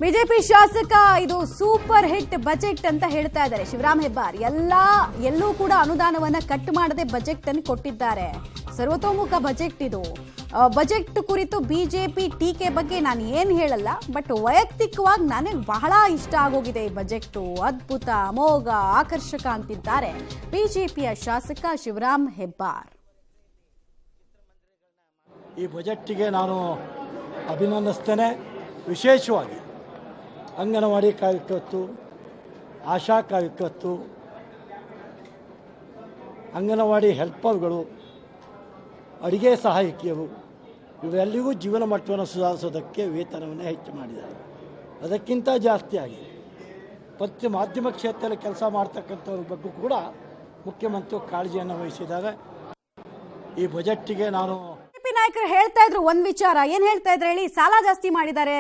BJP ಶಾಸಕ ಇದು super hit budget ಅಂತ ಹೇಳ್ತಾ ಇದ್ದಾರೆ ಶಿವರಾಮ್ ಹೆಬ್ಬಾರ್. ಎಲ್ಲೂ ಕೂಡ ಅನುದಾನವನ್ನ ಕಟ್ ಮಾಡದೆ ಬಜೆಟ್ ಅನ್ನು ಕೊಟ್ಟಿದ್ದಾರೆ. ಸರ್ವತೋಮುಖ ಬಜೆಟ್ ಇದು. ಬಜೆಟ್ ಕುರಿತು ಬಿಜೆಪಿ ಟೀಕೆ ಬಗ್ಗೆ ನಾನು ಏನು ಹೇಳಲ್ಲ, ಬಟ್ ವೈಯಕ್ತಿಕವಾಗಿ ನನಗೆ ಬಹಳ ಇಷ್ಟ ಆಗೋಗಿದೆ ಈ ಬಜೆಟ್. ಅದ್ಭುತ, ಅಮೋಘ, ಆಕರ್ಷಕ ಅಂತಿದ್ದಾರೆ ಬಿಜೆಪಿಯ ಶಾಸಕ ಶಿವರಾಮ್ ಹೆಬ್ಬಾರ್. ಈ ಬಜೆಟ್ಗೆ ನಾನು ಅಭಿನಂದಿಸ್ತೇನೆ. ವಿಶೇಷವಾಗಿ ಅಂಗನವಾಡಿ ಕಾರ್ಯಕರ್ತರು, ಆಶಾ ಕಾರ್ಯಕರ್ತರು, ಅಂಗನವಾಡಿ ಹೆಲ್ಪರ್ಗಳು, ಅಡುಗೆ ಸಹಾಯಕಿಯರು ಇವೆಲ್ಲರಿಗೂ ಜೀವನ ಮಟ್ಟವನ್ನು ಸುಧಾರಿಸೋದಕ್ಕೆ ವೇತನವನ್ನು ಹೆಚ್ಚು ಮಾಡಿದ್ದಾರೆ. ಅದಕ್ಕಿಂತ ಜಾಸ್ತಿಯಾಗಿ ಪ್ರತಿ ಮಾಧ್ಯಮ ಕ್ಷೇತ್ರದಲ್ಲಿ ಕೆಲಸ ಮಾಡ್ತಕ್ಕಂಥವ್ರ ಬಗ್ಗೆ ಕೂಡ ಮುಖ್ಯಮಂತ್ರಿಗಳು ಕಾಳಜಿಯನ್ನು ವಹಿಸಿದ್ದಾರೆ. ಈ ಬಜೆಟ್ಗೆ ನಾನು ಬಿಜೆಪಿ ನಾಯಕರು ಹೇಳ್ತಾ ಇದ್ರು ಒಂದ್ ವಿಚಾರ, ಏನ್ ಹೇಳ್ತಾ ಇದ್ರೆ ಹೇಳಿ, ಸಾಲ ಜಾಸ್ತಿ ಮಾಡಿದ್ದಾರೆ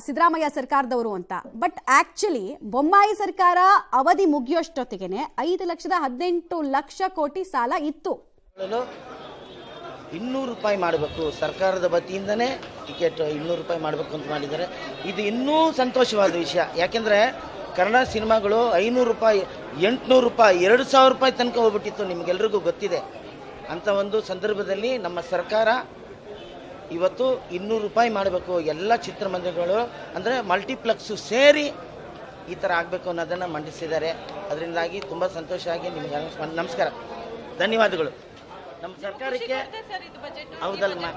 ಸಿದ್ದರಾಮಯ್ಯ ಸರ್ಕಾರದವರು ಅಂತ. ಬಟ್ ಆಕ್ಚುಲಿ ಬೊಮ್ಮಾಯಿ ಸರ್ಕಾರ ಅವಧಿ ಮುಗಿಯೋಷ್ಟೊತ್ತಿಗೆನೆ 5,18,00,000 ಕೋಟಿ ಸಾಲ ಇತ್ತು. 200 ರೂಪಾಯಿ ಮಾಡಬೇಕು, ಸರ್ಕಾರದ ವತಿಯಿಂದನೇ ಟಿಕೆಟ್ 200 ರೂಪಾಯಿ ಮಾಡಬೇಕು ಅಂತ ಮಾಡಿದ್ದಾರೆ. ಇದು ಇನ್ನೂ ಸಂತೋಷವಾದ ವಿಷಯ. ಯಾಕೆಂದರೆ ಕನ್ನಡ ಸಿನಿಮಾಗಳು 500 ರೂಪಾಯಿ, 800 ರೂಪಾಯಿ, 2,000 ರೂಪಾಯಿ ತನಕ ಹೋಗ್ಬಿಟ್ಟಿತ್ತು, ನಿಮಗೆಲ್ರಿಗೂ ಗೊತ್ತಿದೆ. ಅಂಥ ಒಂದು ಸಂದರ್ಭದಲ್ಲಿ ನಮ್ಮ ಸರ್ಕಾರ ಇವತ್ತು 200 ರೂಪಾಯಿ ಮಾಡಬೇಕು, ಎಲ್ಲ ಚಿತ್ರಮಂದಿರಗಳು ಅಂದರೆ ಮಲ್ಟಿಪ್ಲೆಕ್ಸು ಸೇರಿ ಈ ಥರ ಆಗಬೇಕು ಅನ್ನೋದನ್ನು ಮಂಡಿಸಿದ್ದಾರೆ. ಅದರಿಂದಾಗಿ ತುಂಬ ಸಂತೋಷ ಆಗಿ ನಿಮಗೆ ನಮಸ್ಕಾರ, ಧನ್ಯವಾದಗಳು. ನಮ್ಮ ಸರ್ಕಾರಕ್ಕೆ ಹೌದಲ್ಲ,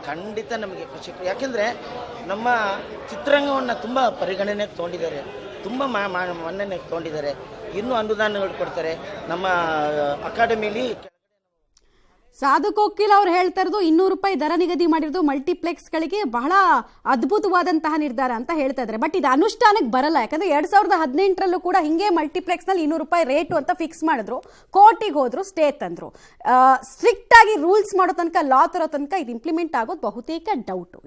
ಖಂಡಿತ ನಮಗೆ ಖುಷಿ. ಯಾಕೆಂದರೆ ನಮ್ಮ ಚಿತ್ರರಂಗವನ್ನು ತುಂಬ ಪರಿಗಣನೆಗೆ ತೊಗೊಂಡಿದ್ದಾರೆ, ತುಂಬ ಮನ್ನಣೆಗೆ ತೊಗೊಂಡಿದ್ದಾರೆ. ಇನ್ನೂ ಅನುದಾನಗಳು ಕೊಡ್ತಾರೆ. ನಮ್ಮ ಅಕಾಡೆಮಿಲಿ ಸಾಧು ಕೋಕಿಲ್ ಅವ್ರು ಹೇಳ್ತಾ ಇರೋದು 200 ರೂಪಾಯಿ ದರ ನಿಗದಿ ಮಾಡಿರೋದು ಮಲ್ಟಿಪ್ಲೆಕ್ಸ್ಗಳಿಗೆ ಬಹಳ ಅದ್ಭುತವಾದಂತಹ ನಿರ್ಧಾರ ಅಂತ ಹೇಳ್ತಾ ಇದ್ದಾರೆ. ಬಟ್ ಇದು ಅನುಷ್ಠಾನಕ್ಕೆ ಬರಲ್ಲ. ಯಾಕಂದ್ರೆ 2018ರಲ್ಲೂ ಕೂಡ ಹಿಂಗೆ ಮಲ್ಟಿಪ್ಲೆಕ್ಸ್ ನಲ್ಲಿ 200 ರೂಪಾಯಿ ರೇಟು ಅಂತ ಫಿಕ್ಸ್ ಮಾಡಿದ್ರು, ಕೋರ್ಟಿಗೆ ಹೋದ್ರು, ಸ್ಟೇ ತಂದ್ರು. ಸ್ಟ್ರಿಕ್ಟ್ ಆಗಿ ರೂಲ್ಸ್ ಮಾಡೋ ತನಕ, ಲಾ ತರೋ ತನಕ ಇದು ಇಂಪ್ಲಿಮೆಂಟ್ ಆಗೋದು ಬಹುತೇಕ ಡೌಟು.